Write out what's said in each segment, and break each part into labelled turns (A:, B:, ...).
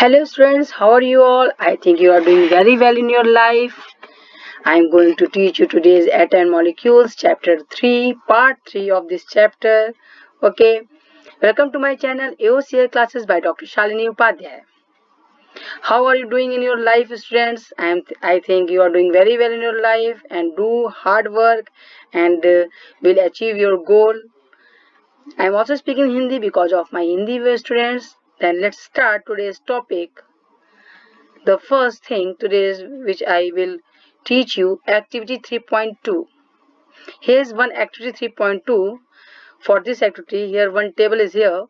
A: Hello students, how are you all? I think you are doing very well in your life. I am going to teach you today's atom molecules chapter 3, part 3 of this chapter. Okay, welcome to my channel AOCL classes by Dr. Shalini Upadhyay. How are you doing in your life students? I think you are doing very well in your life and do hard work and will achieve your goal. I am also speaking Hindi because of my Hindi students. Then let's start today's topic. The first thing today is which I will teach you activity 3.2. Here's one activity 3.2. For this activity, here one table is here.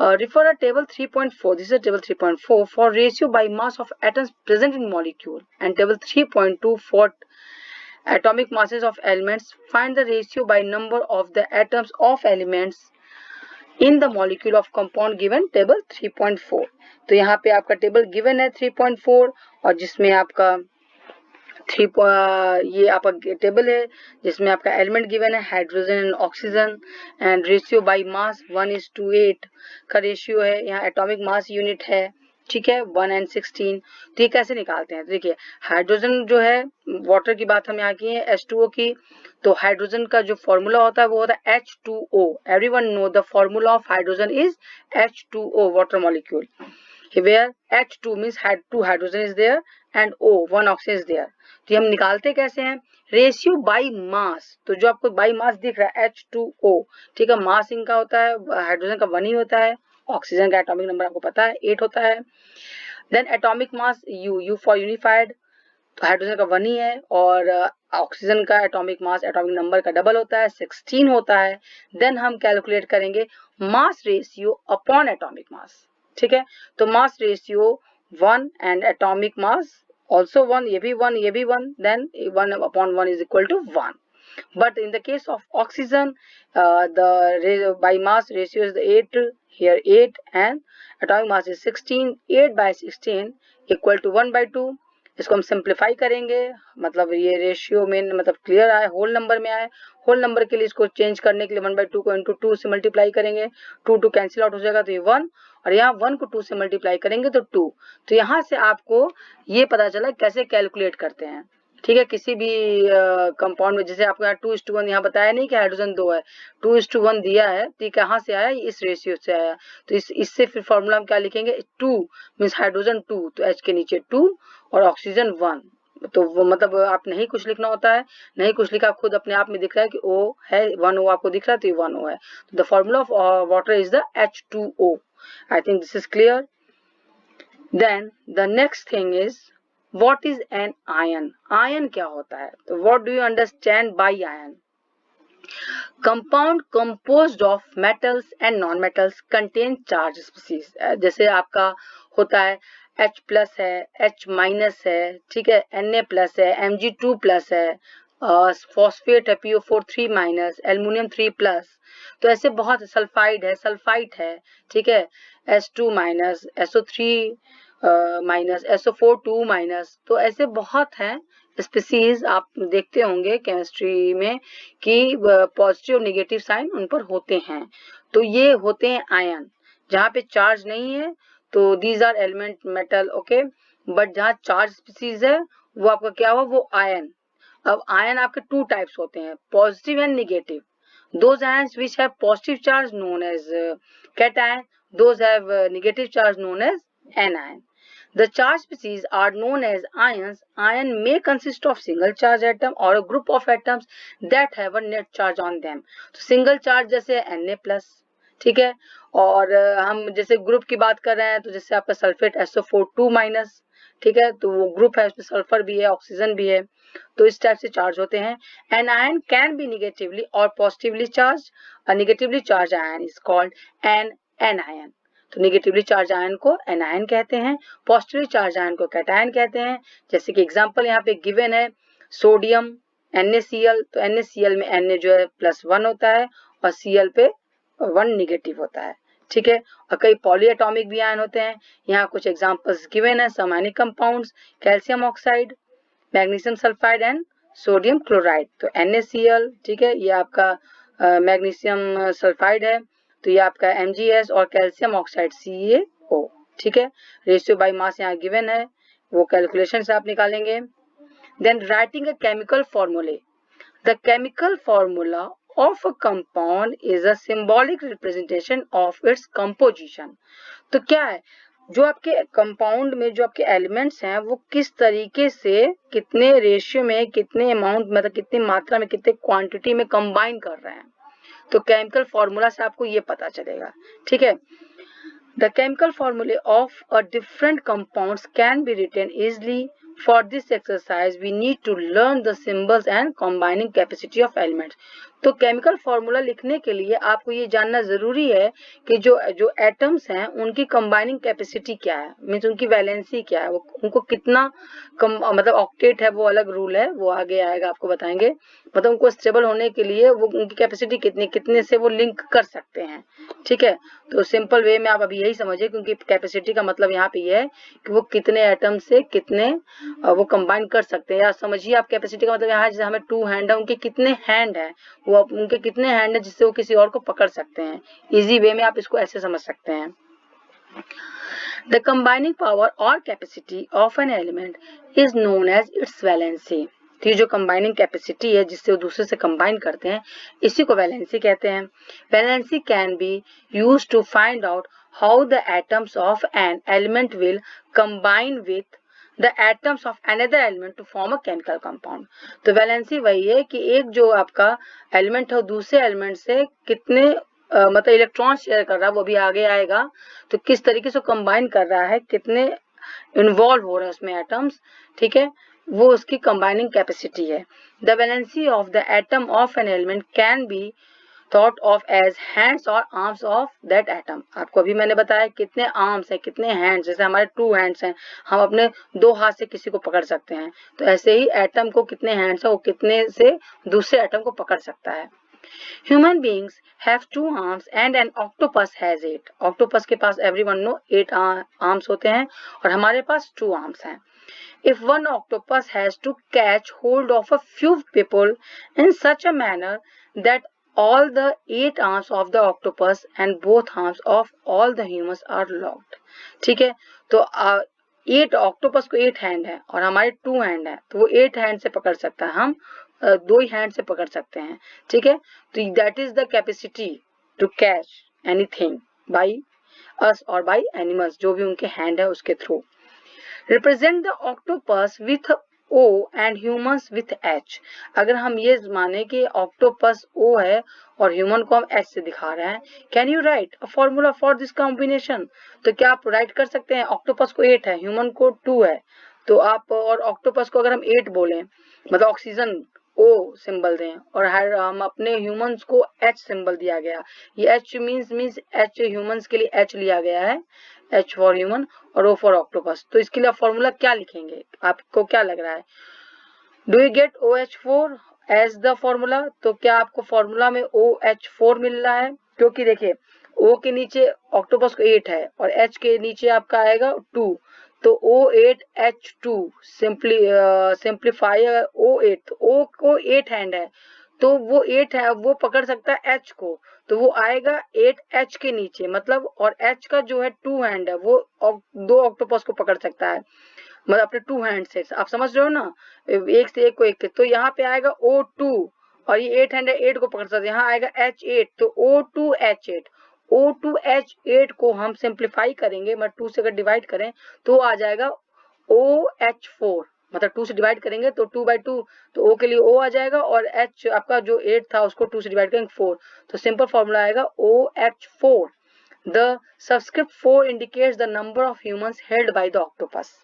A: Refer a table 3.4. This is a table 3.4 for ratio by mass of atoms present in molecule, and table 3.2 for atomic masses of elements. Find the ratio by number of the atoms of elements in the molecule of compound given table 3.4. तो यहाँ पे आपका table given है 3.4 और जिसमें आपका ये आपका टेबल है जिसमें आपका एलिमेंट गिवन है hydrogen and oxygen and ratio by mass 1:8 का रेशियो है. यहाँ एटॉमिक मास यूनिट है, ठीक है, 1 and 16. तो ये कैसे निकालते हैं? तो देखिए हाइड्रोजन जो है, वाटर की बात हम यहाँ की है, H2O की. तो हाइड्रोजन का जो फॉर्मूला होता है वो होता है H2O. Everyone know the formula of hydrogen is H2O, water molecule. Where H2 means two hydrogen is there and O, one oxygen is there. तो हम निकालते कैसे हैं? Ratio by mass. तो जो आपको बाई मास दिख रहा है H2O, ठीक है, मास इनका होता है, हाइड्रोजन का 1 ही होता है, ऑक्सीजन का एटॉमिक नंबर आपको पता है 8 होता है. Then atomic mass U for unified. तो हाइड्रोजन का 1 ही है और ऑक्सीजन का एटॉमिक मास एटॉमिक नंबर का डबल होता है, 16 होता है. देन हम कैलकुलेट करेंगे mass ratio upon atomic mass, ठीक है. तो mass ratio 1 and atomic mass also 1, ये भी 1, ये भी 1, then 1/1 is equal to 1. But in the case of oxygen, the by mass ratio is 8, here 8 and atomic mass is 16. 8/16 equal to 1/2. इसको हम simplify करेंगे, मतलब ये रेशियो में मतलब क्लियर आए, होल नंबर में आए. होल नंबर के लिए इसको चेंज करने के लिए 1/2 को इंटू 2 से मल्टीप्लाई करेंगे. 2 कैंसिल आउट हो जाएगा तो ये 1, और यहाँ 1 को 2 से मल्टीप्लाई करेंगे तो 2. तो यहाँ से आपको ये पता चला कैसे कैलकुलेट करते हैं, ठीक है. किसी भी कंपाउंड में जैसे आपको यहाँ 2:1 यहाँ बताया नहीं कि हाइड्रोजन 2 है, 2:1 दिया है, तो कहाँ से आया? इस रेशियो से आया. तो इससे फिर फॉर्मूला हम क्या लिखेंगे? 2 मीन्स हाइड्रोजन 2, तो H के नीचे 2 और ऑक्सीजन 1. तो वो मतलब आप नहीं कुछ लिखना होता है, नहीं कुछ लिखा, खुद अपने आप में दिख रहा है कि O है, 1O आपको दिख रहा है तो ये 1O है. तो the formula of water is the H2O. I think this is clear. Then the next thing is What is an ion? Ion क्या होता है? तो what do you understand by ion? Compound composed of metals and non-metals contain charge species. जैसे आपका होता है H plus है, H minus है, ठीक है, Na प्लस है, Mg2 प्लस है, फॉस्फेट है PO4 3 माइनस, एल्युमिनियम 3 प्लस. तो ऐसे बहुत, सल्फाइड है, सल्फाइट है, ठीक है, S2 minus, SO3 minus, SO4 2 minus. तो ऐसे बहुत हैं स्पीसीज, आप देखते होंगे केमिस्ट्री में कि पॉजिटिव और निगेटिव साइन उन पर होते हैं. तो ये होते हैं आयन. जहाँ पे चार्ज नहीं है तो these are element metal, okay. But जहाँ चार्ज स्पीसीज है वो आपका क्या हुआ? वो आयन. अब आयन आपके 2 टाइप्स होते हैं, positive and negative. Those ions which have positive charge known as cation, those have negative charge known as anion. The charge species are known as ions. Ion may consist of single charge atom or a group of atoms that have a net charge on them. तो single charge जैसे Na+, ठीक है, और हम जैसे group की बात कर रहे हैं तो जैसे आपका सल्फेट SO4 2-, ठीक है, तो वो ग्रुप है, उसमें सल्फर भी है, ऑक्सीजन भी है. तो इस टाइप से चार्ज होते हैं. An ion can be negatively or positively charged. A negatively charged ion is called an anion. तो निगेटिवली चार्ज आयन को एनायन कहते हैं, पॉजिटिवली चार्ज आयन को कैटायन कहते हैं. जैसे कि एग्जांपल यहाँ पे गिवन है सोडियम NaCl. तो NaCl में Na जो है +1 होता है और Cl पे 1 निगेटिव होता है, ठीक है. और कई पॉलीएटॉमिक भी आयन होते हैं. यहाँ कुछ एग्जांपल्स गिवन है. Some ionic compounds, calcium oxide, magnesium sulphide and sodium chloride. तो NaCl, ठीक है, ये आपका मैग्नीशियम सल्फाइड है. तो ये आपका MgS और कैल्शियम ऑक्साइड CaO, ठीक है। रेशियो बाय मास यहाँ गिवन है, वो कैलकुलेशन से आप निकालेंगे। देन राइटिंग अ केमिकल फॉर्मूले, the chemical formula of a compound is a symbolic representation of its composition। तो क्या है, जो आपके कंपाउंड में जो आपके एलिमेंट्स हैं वो किस तरीके से कितने रेशियो में, कितने अमाउंट मतलब कितनी मात्रा में, कितने क्वांटिटी में कंबाइन कर रहे हैं, तो केमिकल फॉर्मूला से आपको ये पता चलेगा, ठीक है। The chemical formulae of a different compounds can be written easily. For this exercise, we need to learn the symbols and combining capacity of elements. तो केमिकल फॉर्मूला लिखने के लिए आपको ये जानना जरूरी है कि जो जो एटम्स हैं उनकी कंबाइनिंग कैपेसिटी क्या है, मीन्स उनकी वैलेंसी क्या है, वो उनको कितना मतलब ऑक्टेट है, वो अलग रूल है, वो आगे आएगा आपको बताएंगे। मतलब उनको स्टेबल होने के लिए वो उनकी कैपेसिटी कितनी, कितने से वो लिंक कर सकते हैं, ठीक है। तो सिंपल वे में आप अभी यही समझिए, क्योंकि कैपेसिटी का मतलब यहाँ पे ये है कि वो कितने एटम से कितने वो कंबाइन कर सकते हैं। या समझिए आप कैपेसिटी का मतलब यहाँ जैसे हमें 2 हैंड है, उनके कितने हैंड है, वो उनके कितने हैंड है जिससे वो किसी और को पकड़ सकते हैं। इजी वे में आप इसको ऐसे समझ सकते हैं। The combining power or capacity of an element is known as its valency। तो ये जो कंबाइनिंग कैपेसिटी है जिससे वो दूसरे से कंबाइन करते हैं, इसी को वैलेंसी कहते हैं। Valency can be used to find out how the atoms of an element will combine with the atoms of another element to form a chemical compound. तो वैलेंसी वही है कि एक जो आपका एलिमेंट है दूसरे एलिमेंट से कितने मतलब इलेक्ट्रॉन शेयर कर रहा है, वो भी आगे आएगा। तो किस तरीके से कंबाइन कर रहा है, कितने इन्वॉल्व हो रहे हैं उसमें एटम्स, ठीक है, वो उसकी कंबाइनिंग कैपेसिटी है। The valency of the atom of an element can be thought of as hands और आर्म्स ऑफ दैट एटम। आपको अभी मैंने बताया कितने आर्म्स हैं, कितने हैंड्स, जैसे हमारे 2 हैंड्स हैं, हम अपने 2 हाथ से किसी को पकड़ सकते हैं, तो ऐसे ही एटम को कितने हैंड्स है, वो कितने से दूसरे एटम को पकड़ सकता है। Human beings have 2 arms and an octopus has 8। Octopus के पास everyone know 8 arms होते हैं और हमारे पास 2 arms हैं। If one octopus has to catch hold of a few people in such a manner that all the 8 arms of the octopus and both arms of all the humans are locked। ठीक है, तो 8 octopus को 8 hand है और हमारे 2 hand है, तो वो 8 हैंड से पकड़ सकता है, हम 2 ही हैंड से पकड़ सकते हैं, ठीक है। तो that is the capacity to catch anything by us और बाय एनिमल्स, जो भी उनके हैंड है उसके through. Represent the octopus with O and humans with H। अगर हम ये माने कि ऑक्टोपस O है और ह्यूमन को हम H से दिखा रहे हैं, can you right a formula for this combination. तो क्या आप राइट कर सकते हैं, ऑक्टोपस को 8 है, ह्यूमन को 2 है, तो आप और ऑक्टोपस को अगर हम 8 बोलें, मतलब ऑक्सीजन O सिंबल दें और हम अपने ह्यूमंस को H सिंबल दिया गया, ये H मींस H ह्यूमंस के लिए H लिया गया है, H फॉर ह्यूमन और O फॉर ऑक्टोपस। तो इसके लिए फॉर्मूला क्या लिखेंगे, आपको क्या लग रहा है? Do you get OH4 as the formula. तो क्या आपको फॉर्मूला में OH4 मिल रहा है? क्योंकि देखिए O के नीचे ऑक्टोपस को 8 है और H के नीचे आपका आएगा 2, तो O8H2 सिंप्लीफाई O8, तो O को 8 हैंड है, तो वो 8 है, वो पकड़ सकता है H को, तो वो आएगा 8H के नीचे, मतलब और H का जो है 2 हैंड है, वो 2 ऑक्टोपस को पकड़ सकता है, मतलब अपने 2 हैंड से। आप समझ रहे हो ना, एक से एक को एक, तो यहाँ पे आएगा O2 और ये 8 हैंड है, 8 को पकड़ सकते हैं, यहाँ आएगा H8, तो O2H8। O2H8 को हम सिंप्लीफाई करेंगे, मतलब 2 से अगर डिवाइड करें तो आ जाएगा OH4, मतलब 2 से डिवाइड करेंगे तो 2/2, तो O के लिए O आ जाएगा और H आपका जो 8 था उसको 2 से डिवाइड करेंगे 4, तो सिंपल फॉर्मूला आएगा OH4। The subscript 4 indicates the number of humans held by the octopus.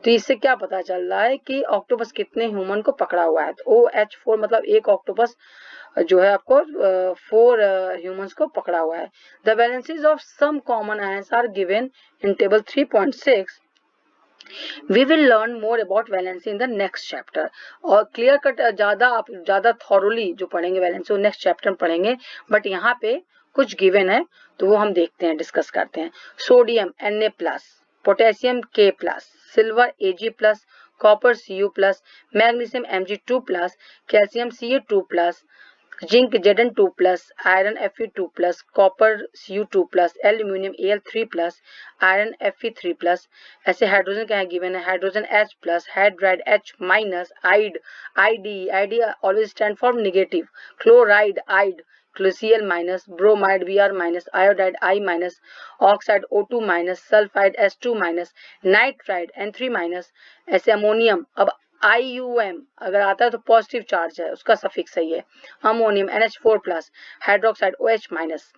A: तो इससे क्या पता चल रहा है कि ऑक्टोपस कितने ह्यूमन को पकड़ा हुआ है, तो OH4 मतलब एक ऑक्टोपस जो है आपको 4 ह्यूमंस को पकड़ा हुआ है। The valencies of some common ions are given in table 3.6। We will learn more about valency in the next chapter। और क्लियर कट ज्यादा थॉरोली जो पढ़ेंगे वैलेंसी वो नेक्स्ट चैप्टर में पढ़ेंगे, बट यहाँ पे कुछ गिवन है तो वो हम देखते हैं, डिस्कस करते हैं। Sodium Na+, potassium K+, silver Ag+, copper Cu+, magnesium Mg2+, calcium Ca2+, zinc Zn2+, iron Fe2+, copper Cu2+, aluminium Al3+, iron Fe3+। ऐसे हाइड्रोजन क्या है गिवन है, hydrogen H+, hydride H-, ide ID always stand for negative, chloride ide, Cl-, bromide Br-, iodide I-, oxide O2-, sulphide H2-, nitride N3-। ऐसे ammonium, अब IUM अगर आता है तो पॉजिटिव चार्ज है, उसका सफिक्स है ये, ammonium NH4+, hydroxide OH-,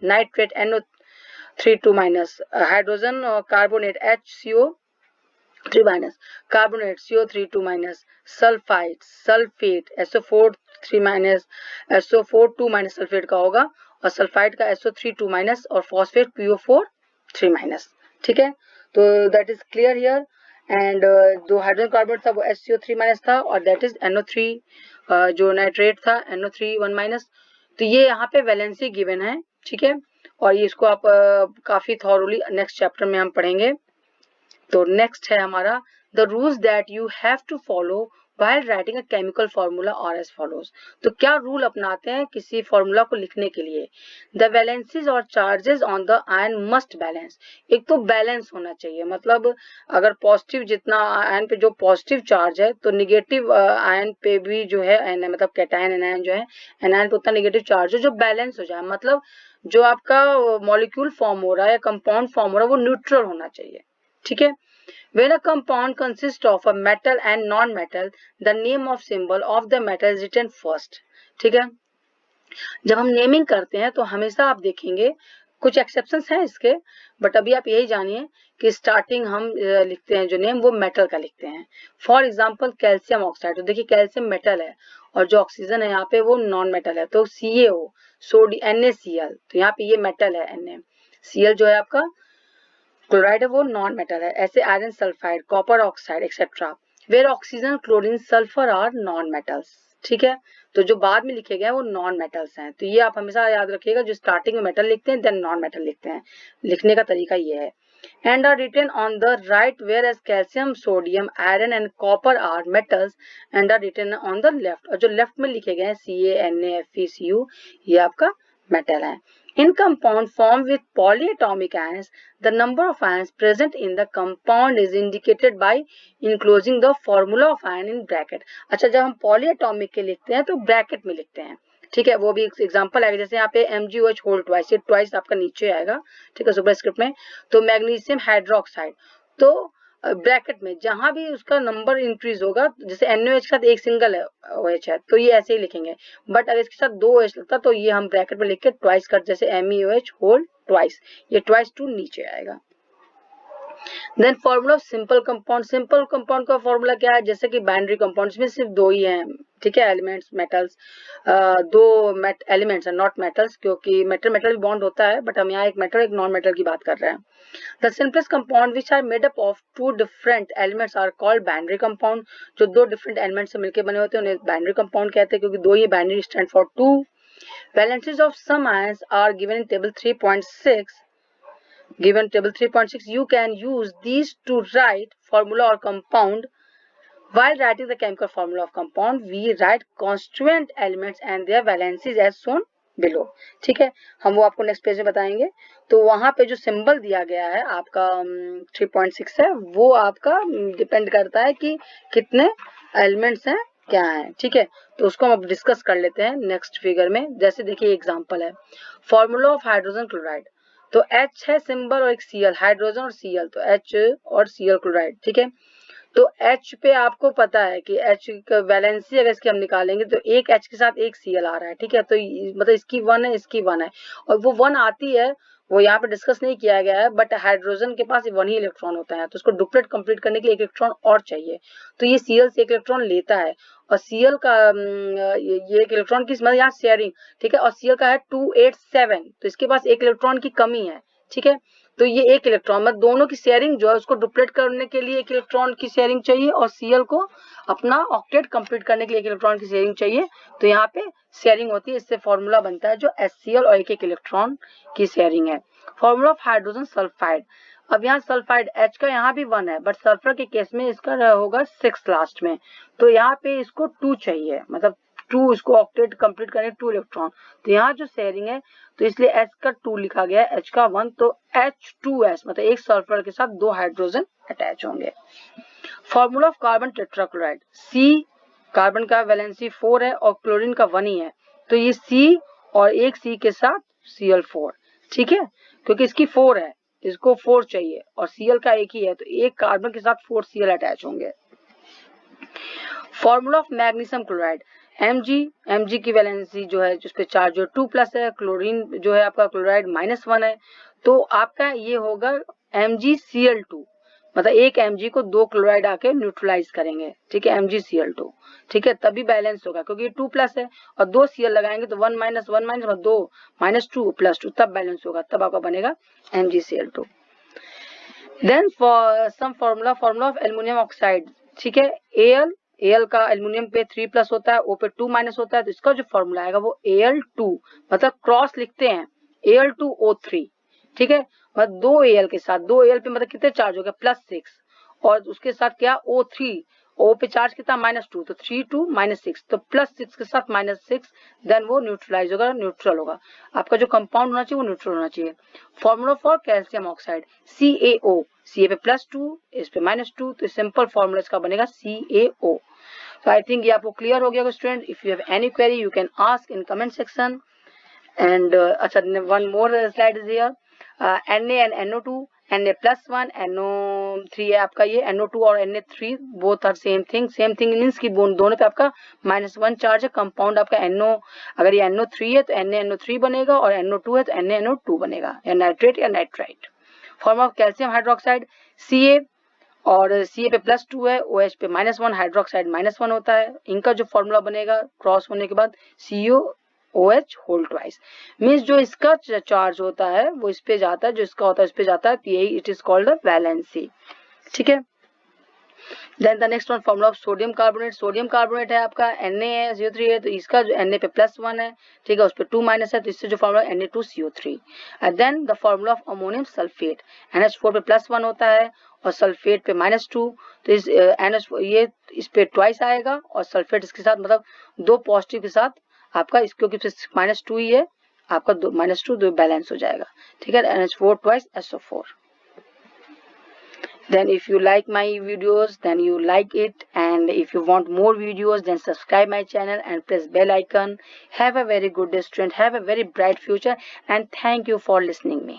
A: nitrate NO3(2)-, hydrogen carbonate HCO3-, carbonate CO3(2)-, sulphide sulphate SO4(3)-, SO4(2)- sulphate का होगा, और सल्फाइड का SO3(2)- और फॉस्फेट PO4(3)। ठीक है, तो that is clear here. And जो हाइड्रोजन कार्बन था वो SCO3- था, और दैट इज NO3 जो नाइट्रेट था NO3(1)। तो ये यहाँ पे वैलेंसी गिवन है, ठीक है, और ये इसको आप काफी थॉरली नेक्स्ट चैप्टर में हम पढ़ेंगे। तो नेक्स्ट है हमारा the rules that you have to follow while writing a chemical formula or as follows। तो क्या रूल अपनाते हैं किसी फॉर्मूला को लिखने के लिए, द वैलेंसीज और charges on the ion must balance. एक तो बैलेंस होना चाहिए, मतलब अगर पॉजिटिव जितना आयन पे जो पॉजिटिव चार्ज है तो निगेटिव आयन पे भी जो है मतलब कैटायन एनायन जो है एनायन पे उतना निगेटिव चार्ज है जो बैलेंस हो जाए, मतलब जो आपका मॉलिक्यूल फॉर्म हो रहा है, कंपाउंड फॉर्म हो रहा है, वो न्यूट्रल होना चाहिए। ठीक है, when a compound consists of a metal and non-metal, the name of symbol of the metal is written first। ठीक है, जब हम नेमिंग करते हैं तो हमेशा आप देखेंगे कुछ एक्सेप्शंस हैं इसके, बट अभी आप यही जानिए कि स्टार्टिंग हम लिखते हैं जो नेम वो मेटल का लिखते हैं। फॉर एग्जांपल कैल्शियम ऑक्साइड, तो देखिए कैल्शियम मेटल है और जो ऑक्सीजन है यहाँ पे वो नॉन मेटल है, तो CaO सोडियम NaCl, तो यहाँ पे ये मेटल है NaCl जो है आपका क्लोराइड है वो नॉन मेटल है। ऐसे iron sulphide, copper oxide etcetera, whereas oxygen chlorine sulphur are non metals. ठीक है, तो जो बाद में लिखे गए हैं वो नॉन मेटल्स हैं, तो ये आप हमेशा याद रखिएगा, जो स्टार्टिंग में मेटल लिखते हैं देन नॉन मेटल लिखते हैं, लिखने का तरीका ये है। And are written on the right whereas calcium sodium iron and copper are metals and are written on the left, और जो लेफ्ट में लिखे गए हैं Ca Na Fe Cu ये आपका मेटल है। In compound formed with polyatomic ions, the number of ions present in the compound is indicated by enclosing the formula of ion in bracket। अच्छा, जब हम polyatomic के लिखते हैं तो ब्रैकेट में लिखते हैं, ठीक है, वो भी एक एग्जांपल आएगा, जैसे यहाँ पे MgOH होल ट्वाइस, ये ट्वाइस आपका नीचे आएगा, ठीक है, सुपर स्क्रिप्ट में। तो मैग्नीशियम हाइड्रोक्साइड, तो ब्रैकेट में जहां भी उसका नंबर इंक्रीज होगा, जैसे NaOH के साथ एक सिंगल है OH है तो ये ऐसे ही लिखेंगे, बट अगर इसके साथ 2 OH लगता तो ये हम ब्रैकेट में लिख के ट्वाइस कर, जैसे MEOH होल ट्वाइस, ये ट्वाइस 2 नीचे आएगा। Then formula of simple compound, simple compound का फॉर्मूला क्या है, जैसे कि बाइनरी कंपाउंड्स में सिर्फ 2 ही हैं, ठीक है, एलिमेंट्स मेटल्स, 2 एलिमेंट्स हैं नॉट मेटल्स, क्योंकि मेटल मेटल भी बॉन्ड होता है, बट हम यहाँ एक मेटल एक नॉन मेटल की बात कर रहे हैं। The simplest compound which are made up of 2 different elements are called binary compound। जो 2 different elements से मिलके बने होते हैं उन्हें binary compound कहते हैं, क्योंकि 2 ही binary stand for 2। Valencies of some ions are given in table 3.6। Given table 3.6, you can use these to write formula or compound। While writing the chemical formula of compound, we write constituent elements and their valencies as shown below। ठीक है, हम वो आपको next page में बताएंगे। तो वहां पे जो सिंबल दिया गया है आपका 3.6 है, वो आपका डिपेंड करता है कि कितने एलिमेंट्स हैं क्या है, ठीक है, तो उसको हम अब डिस्कस कर लेते हैं नेक्स्ट फिगर में। जैसे देखिए एग्जांपल है फॉर्मूला ऑफ हाइड्रोजन क्लोराइड, तो H है सिंबल और एक Cl, हाइड्रोजन और Cl, तो H और Cl क्लोराइड, ठीक है। तो H पे आपको पता है कि H का वैलेंसी अगर इसकी हम निकालेंगे तो एक H के साथ एक Cl आ रहा है, ठीक है, तो मतलब इसकी 1 है इसकी 1 है, और वो 1 आती है वो यहाँ पे डिस्कस नहीं किया गया है, बट हाइड्रोजन के पास 1 ही इलेक्ट्रॉन होता है, तो उसको डुप्लेट कंप्लीट करने के लिए एक इलेक्ट्रॉन और चाहिए, तो ये Cl से एक इलेक्ट्रॉन लेता है, और Cl का ये एक इलेक्ट्रॉन की मतलब यहाँ शेयरिंग, ठीक है, और Cl का है 287, तो इसके पास एक इलेक्ट्रॉन की कमी है, ठीक है, तो ये एक इलेक्ट्रॉन, मतलब दोनों की शेयरिंग जो है उसको डुप्लेट करने के लिए एक इलेक्ट्रॉन की शेयरिंग चाहिए, और Cl को अपना ऑक्टेट कंप्लीट करने के लिए एक इलेक्ट्रॉन की शेयरिंग चाहिए, तो यहाँ पे शेयरिंग होती है, इससे फॉर्मूला बनता है जो HCl और एक इलेक्ट्रॉन की शेयरिंग है। फॉर्मूला ऑफ हाइड्रोजन सल्फाइड, अब यहाँ सल्फाइड H का यहाँ भी 1 है, बट सल्फर के केस में इसका होगा 6 लास्ट में, तो यहाँ पे इसको 2 चाहिए, मतलब 2 इसको ऑक्टेट कंप्लीट करने 2 इलेक्ट्रॉन, तो यहाँ जो शेयरिंग है तो इसलिए H का 2 लिखा गया है, H का 1, तो H2S मतलब एक सल्फर के साथ 2 हाइड्रोजन अटैच होंगे। Formula of carbon tetrachloride, C carbon का वैलेंसी 4 है और क्लोरीन का 1 ही है, तो ये C और एक C के साथ Cl4, ठीक है, क्योंकि इसकी 4 है, इसको 4 चाहिए और Cl का एक ही है, तो एक कार्बन के साथ 4 Cl अटैच होंगे। Formula of magnesium chloride, Mg की वैलेंसी जो है जिस पे चार्ज जो 2+ है, क्लोरीन जो है आपका क्लोराइड -1 है, तो आपका ये होगा MgCl2, मतलब एक Mg को 2 क्लोराइड आके न्यूट्रलाइज करेंगे, ठीक है, MgCl2, ठीक है, तभी बैलेंस होगा, क्योंकि ये 2+ है और 2 Cl लगाएंगे तो 1 - 1 - 2 -2 + 2 तब बैलेंस होगा, तब आपका बनेगा MgCl2। Then for some formula of aluminium oxide, ठीक है, Al का एल्युमिनियम पे 3+ होता है, O पे 2- होता है, तो इसका जो फॉर्मूला आएगा वो Al2, मतलब क्रॉस लिखते हैं Al2O3, ठीक है, मतलब 2 Al के साथ 2 Al पे मतलब कितने चार्ज हो गया +6 और उसके साथ क्या O3, O पे चार्ज कितना -2, तो 3 2 -6, तो +6 के साथ -6, देन वो न्यूट्रलाइज होगा, न्यूट्रल होगा, आपका जो कंपाउंड होना चाहिए वो न्यूट्रल होना चाहिए। Formula for calcium oxide CaO, Ca पे +2, इस पे -2, तो सिंपल फॉर्मूला इसका बनेगा CaO। So I think ये आपको क्लियर हो गया student. If you have any query you can ask in comment section. And अच्छा, one more slide is here, Na and NO2, Na+1, NO3 है आपका, ये NO2 और Na3 both are same thing means कि दोनों पे आपका -1 चार्ज है, कंपाउंड आपका NO, अगर ये NO3 है तो NaNO3 बनेगा और NO2 है तो NaNO2 बनेगा, या नाइट्रेट या nitrite. Formula of calcium hydroxide Ca, और Ca पे +2 है, OH पे -1, हाइड्रोक्साइड -1 होता है, इनका जो फॉर्मूला बनेगा क्रॉस होने के बाद COOH होल ट्वाइस, मीन्स जो इसका चार्ज होता है वो इस पे जाता है, जो इसका होता है इस पे जाता है, यही it is called the valency, ठीक है। Then the next one formula of sodium carbonate है आपका Na03 है, तो इसका जो Na पे +1 है, ठीक है, उस पे 2- है, तो इससे जो formula Na2CO3। And then the formula of ammonium sulphate, NH4 पे +1 होता है और सल्फेट पे -2, तो इस NH ये इस पे ट्वाइस आएगा और सल्फेट इसके साथ, मतलब 2 पॉजिटिव के साथ आपका, इसको -2 ही है आपका, -2 2 बैलेंस हो जाएगा, ठीक है, NH4 twice SO4। Then if you like my videos, then you like it, and if you want more videos, then subscribe my channel and press bell icon. Have a very good day student, have a very bright future, and thank you for listening me.